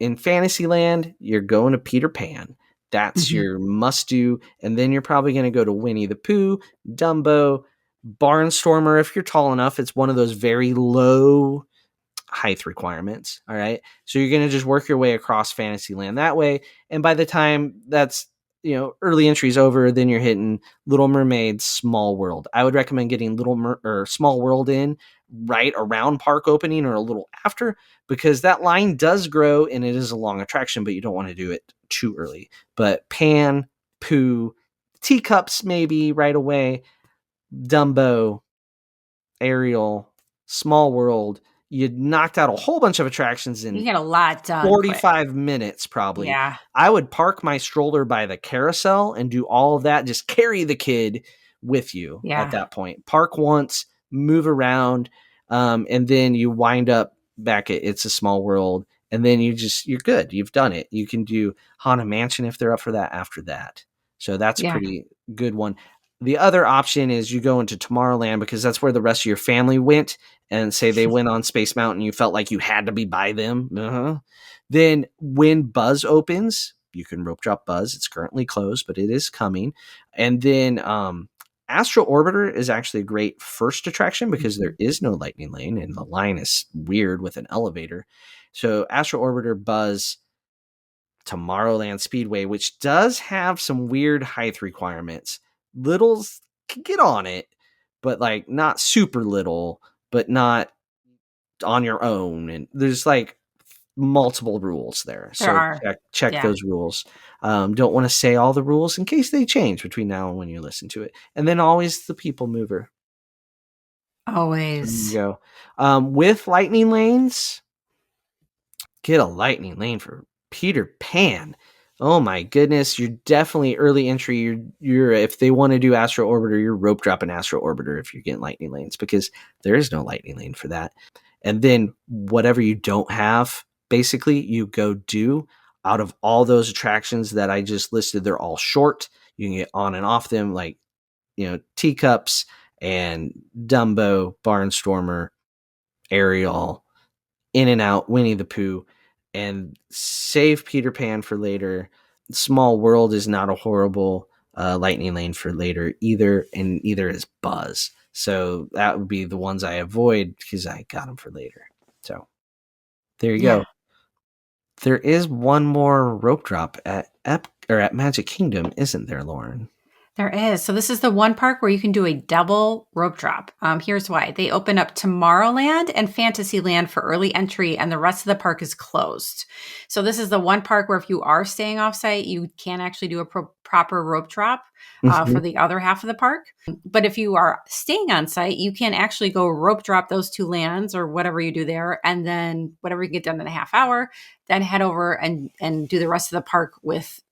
[SPEAKER 1] in Fantasyland, you're going to Peter Pan. That's your must do. And then you're probably going to go to Winnie the Pooh, Dumbo, Barnstormer. If you're tall enough, it's one of those very low height requirements. All right. So you're going to just work your way across Fantasyland that way. And by the time that's, early entry's over, then you're hitting Little Mermaid, Small World. I would recommend getting Small World in right around park opening or a little after, because that line does grow and it is a long attraction, but you don't want to do it too early. But Pan, Pooh, Teacups maybe right away, Dumbo, Ariel, Small World. You knocked out a whole bunch of attractions
[SPEAKER 2] You
[SPEAKER 1] in
[SPEAKER 2] get a lot done.
[SPEAKER 1] 45
[SPEAKER 2] quick.
[SPEAKER 1] minutes probably.
[SPEAKER 2] Yeah.
[SPEAKER 1] I would park my stroller by the carousel and do all of that. Just carry the kid with you at that point. Park once, move around, and then you wind up back at It's a Small World, and then you're good. You've done it. You can do Haunted Mansion if they're up for that after that. So that's a pretty good one. The other option is you go into Tomorrowland, because that's where the rest of your family went, and say they went on Space Mountain. You felt like you had to be by them. Then when Buzz opens, you can rope drop Buzz. It's currently closed, but it is coming. And then Astro Orbiter is actually a great first attraction because there is no lightning lane and the line is weird with an elevator. So Astro Orbiter, Buzz, Tomorrowland Speedway, which does have some weird height requirements. Littles can get on it, but like not super little, but not on your own. And there's like multiple rules there. So check those rules. Don't want to say all the rules in case they change between now and when you listen to it. And then always the people mover.
[SPEAKER 2] Always.
[SPEAKER 1] There you go. With lightning lanes, get a lightning lane for Peter Pan. Oh my goodness, you're definitely early entry. You're if they want to do Astro Orbiter, you're rope dropping Astro Orbiter if you're getting lightning lanes, because there is no lightning lane for that. And then whatever you don't have, basically you go do out of all those attractions that I just listed. They're all short. You can get on and off them, like, Teacups and Dumbo, Barnstormer, Ariel, In and Out, Winnie the Pooh, and save Peter Pan for later. Small World is not a horrible lightning lane for later either, and either is Buzz. So that would be the ones I avoid because I got them for later. So there you go. There is one more rope drop at Magic Kingdom, isn't there, Lauren?
[SPEAKER 2] There is. So this is the one park where you can do a double rope drop. Here's why. They open up Tomorrowland and Fantasyland for early entry, and the rest of the park is closed. So this is the one park where if you are staying off-site, you can actually do a proper rope drop for the other half of the park. But if you are staying on site, you can actually go rope drop those two lands or whatever you do there, and then whatever you get done in a half hour, then head over and do the rest of the park with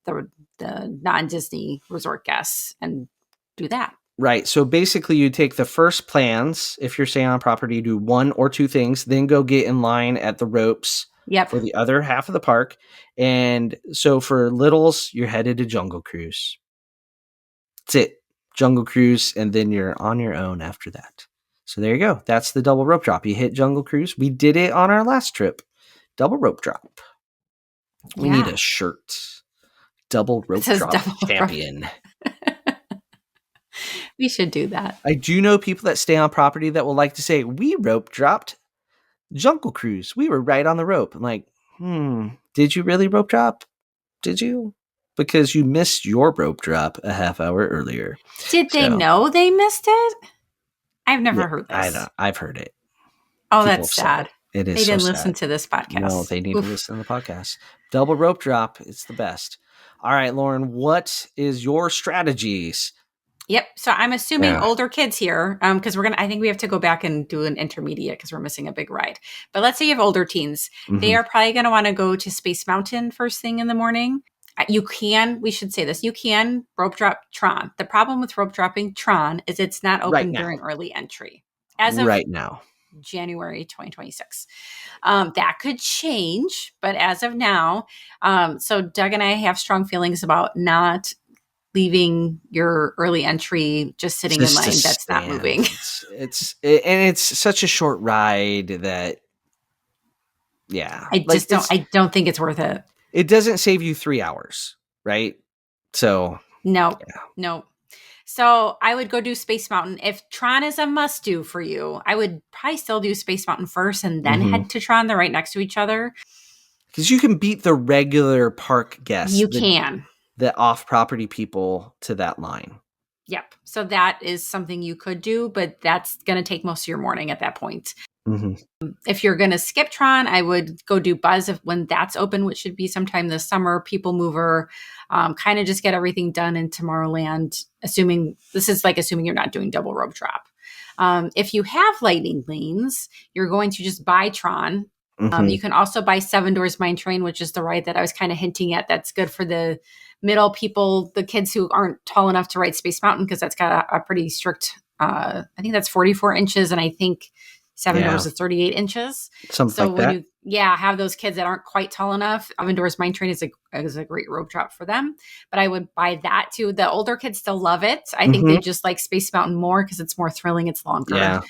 [SPEAKER 2] the non-Disney resort guests and do that.
[SPEAKER 1] Right. So basically you take the first plans, if you're staying on property, do one or two things, then go get in line at the ropes for the other half of the park. And so for littles, you're headed to Jungle Cruise. That's it. Jungle Cruise, and then you're on your own after that. So there you go. That's the double rope drop. You hit Jungle Cruise. We did it on our last trip. Double rope drop. We need a shirt. Double rope drop champion.
[SPEAKER 2] We should do that.
[SPEAKER 1] I do know people that stay on property that will like to say, we rope dropped Jungle Cruise. We were right on the rope. I'm like, did you really rope drop? Did you? Because you missed your rope drop a half hour earlier.
[SPEAKER 2] Did they know they missed it? I've never heard this.
[SPEAKER 1] I've heard it.
[SPEAKER 2] Oh, that's sad.
[SPEAKER 1] It is.
[SPEAKER 2] They didn't listen
[SPEAKER 1] sad.
[SPEAKER 2] to this podcast.
[SPEAKER 1] No, they need to listen to the podcast. Double rope drop. It's the best. All right, Lauren, what is your strategies?
[SPEAKER 2] Yep. So I'm assuming older kids here, because I think we have to go back and do an intermediate because we're missing a big ride. But let's say you have older teens. They are probably going to want to go to Space Mountain first thing in the morning. We should say this, you can rope drop Tron. The problem with rope dropping Tron is it's not open during early entry. As of right now, January 2026. That could change, but as of now, so Doug and I have strong feelings about not leaving your early entry just sitting in line that's not moving.
[SPEAKER 1] It's such a short ride that
[SPEAKER 2] I don't think it's worth it.
[SPEAKER 1] It doesn't save you 3 hours, right? So
[SPEAKER 2] no. So I would go do Space Mountain. If Tron is a must do for you, I would probably still do Space Mountain first and then head to Tron. They're right next to each other.
[SPEAKER 1] Because you can beat the regular park guests.
[SPEAKER 2] You can.
[SPEAKER 1] The off-property people to that line.
[SPEAKER 2] Yep. So that is something you could do, but that's going to take most of your morning at that point.
[SPEAKER 1] Mm-hmm.
[SPEAKER 2] If you're going to skip Tron, I would go do Buzz when that's open, which should be sometime this summer. People Mover, kind of just get everything done in Tomorrowland, assuming you're not doing double rope drop. If you have lightning lanes, you're going to just buy Tron.
[SPEAKER 1] Mm-hmm.
[SPEAKER 2] You can also buy Seven Doors Mine Train, which is the ride that I was kind of hinting at. That's good for the middle people, the kids who aren't tall enough to ride Space Mountain, because that's got a pretty strict, I think that's 44 inches. And I think Seven Doors is 38 inches.
[SPEAKER 1] Something like that.
[SPEAKER 2] You have those kids that aren't quite tall enough, Seven Doors Mine Train is a great rope drop for them. But I would buy that too. The older kids still love it. I think they just like Space Mountain more because it's more thrilling. It's longer.
[SPEAKER 1] Yeah.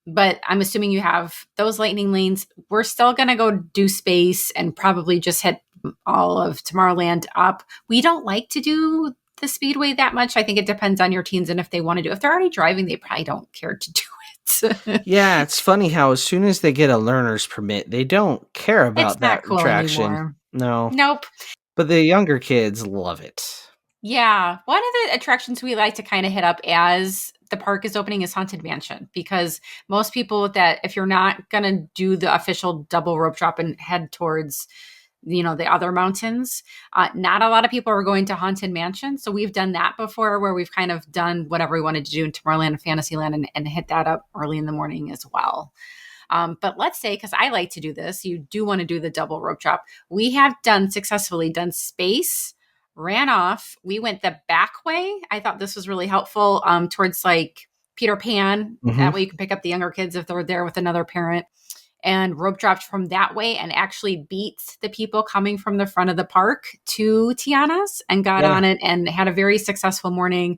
[SPEAKER 2] But I'm assuming you have those lightning lanes. We're still going to go do Space and probably just hit all of Tomorrowland up. We don't like to do the Speedway that much. I think it depends on your teens and if they want to do. If they're already driving, they probably don't care to do it.
[SPEAKER 1] Yeah, it's funny how as soon as they get a learner's permit, they don't care about that
[SPEAKER 2] cool
[SPEAKER 1] attraction.
[SPEAKER 2] Anymore.
[SPEAKER 1] No.
[SPEAKER 2] Nope.
[SPEAKER 1] But the younger kids love it.
[SPEAKER 2] Yeah. One of the attractions we like to kind of hit up as the park is opening is Haunted Mansion, because most people if you're not going to do the official double rope drop and head towards, the other mountains, not a lot of people are going to Haunted Mansion. So we've done that before, where we've kind of done whatever we wanted to do in Tomorrowland and Fantasyland and hit that up early in the morning as well. But let's say, because I like to do this, you do want to do the double rope drop. We have successfully done Space, ran off. We went the back way. I thought this was really helpful towards like Peter Pan. That way you can pick up the younger kids if they're there with another parent, and rope dropped from that way and actually beat the people coming from the front of the park to Tiana's and got on it and had a very successful morning.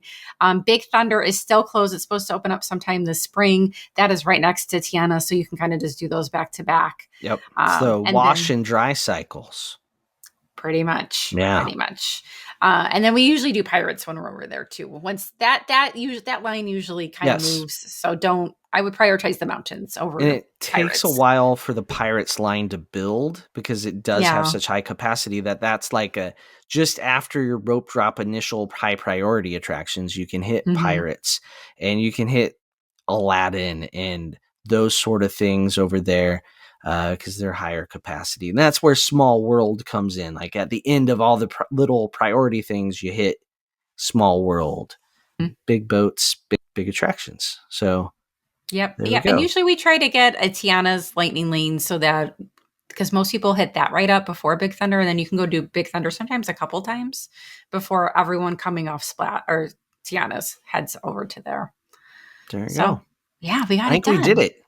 [SPEAKER 2] Big Thunder is still closed. It's supposed to open up sometime this spring. That is right next to Tiana. So you can kind of just do those back to back.
[SPEAKER 1] Yep. It's the wash and dry cycles.
[SPEAKER 2] Pretty much.
[SPEAKER 1] Yeah.
[SPEAKER 2] Pretty much. And then we usually do Pirates when we're over there too. Once that line usually kind of moves. So I would prioritize the mountains over.
[SPEAKER 1] And it
[SPEAKER 2] Pirates.
[SPEAKER 1] takes a while for the Pirates line to build, because it does have such high capacity that's like just after your rope drop initial high priority attractions, you can hit Pirates and you can hit Aladdin and those sort of things over there. Because they're higher capacity. And that's where Small World comes in. Like at the end of all the little priority things, you hit Small World. Big boats, big attractions. So,
[SPEAKER 2] yep. Yeah. And usually we try to get a Tiana's lightning lane so that, because most people hit that right up before Big Thunder, and then you can go do Big Thunder sometimes a couple times before everyone coming off Splat or Tiana's heads over to there.
[SPEAKER 1] There you go.
[SPEAKER 2] Yeah, we got it done.
[SPEAKER 1] I think we did it.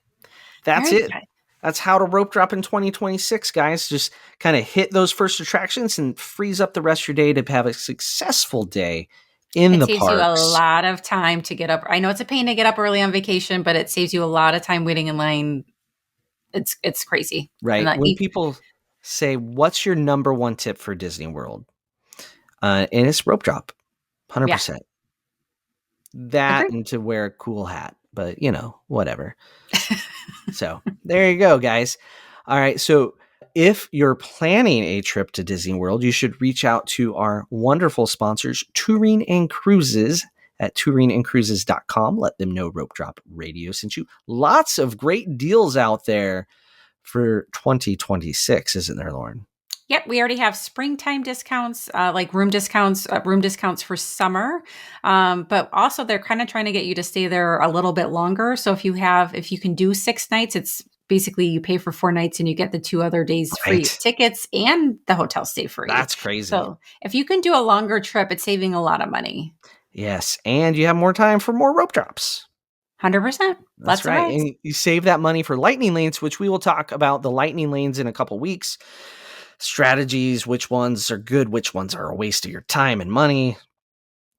[SPEAKER 1] That's
[SPEAKER 2] Very
[SPEAKER 1] it.
[SPEAKER 2] good.
[SPEAKER 1] That's how to rope drop in 2026, guys. Just kind of hit those first attractions and freeze up the rest of your day to have a successful day in the parks.
[SPEAKER 2] It saves you a lot of time to get up. I know it's a pain to get up early on vacation, but it saves you a lot of time waiting in line. It's crazy.
[SPEAKER 1] Right. When people say, what's your number one tip for Disney World? And it's rope drop. 100%. Yeah. That and to wear a cool hat. But, whatever. So there you go, guys. All right. So if you're planning a trip to Disney World, you should reach out to our wonderful sponsors, Touring and Cruises, at touringandcruises.com. Let them know Rope Drop Radio sent you. Lots of great deals out there for 2026, isn't there, Lauren?
[SPEAKER 2] Yep, we already have springtime discounts, like room discounts for summer. But also they're kind of trying to get you to stay there a little bit longer. So if you can do 6 nights, it's basically you pay for 4 nights and you get the 2 other days free tickets and the hotel stay free.
[SPEAKER 1] That's crazy.
[SPEAKER 2] So if you can do a longer trip, it's saving a lot of money.
[SPEAKER 1] Yes, and you have more time for more rope drops.
[SPEAKER 2] 100%.
[SPEAKER 1] That's right. And you save that money for lightning lanes, which we will talk about the lightning lanes in a couple weeks. Strategies, which ones are good, which ones are a waste of your time and money.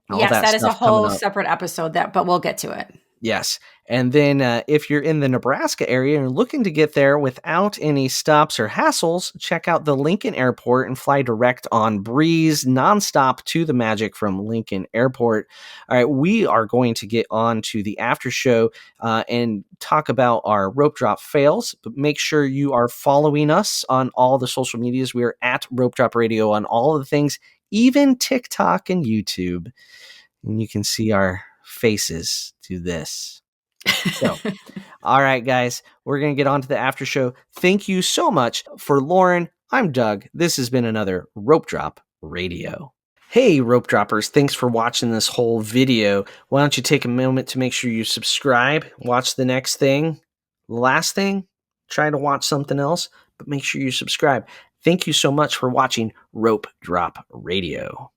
[SPEAKER 2] Yes, that is a whole separate episode, but we'll get to it.
[SPEAKER 1] Yes. And then if you're in the Nebraska area and you're looking to get there without any stops or hassles, check out the Lincoln Airport and fly direct on Breeze nonstop to the magic from Lincoln Airport. All right, we are going to get on to the after show and talk about our rope drop fails. But make sure you are following us on all the social medias. We are at Rope Drop Radio on all of the things, even TikTok and YouTube. and you can see our faces to this. So, all right, guys, we're going to get on to the after show. Thank you so much. For Lauren, I'm Doug. This has been another Rope Drop Radio. Hey, Rope Droppers, thanks for watching this whole video. Why don't you take a moment to make sure you subscribe, watch the next thing, the last thing, try to watch something else, but make sure you subscribe. Thank you so much for watching Rope Drop Radio.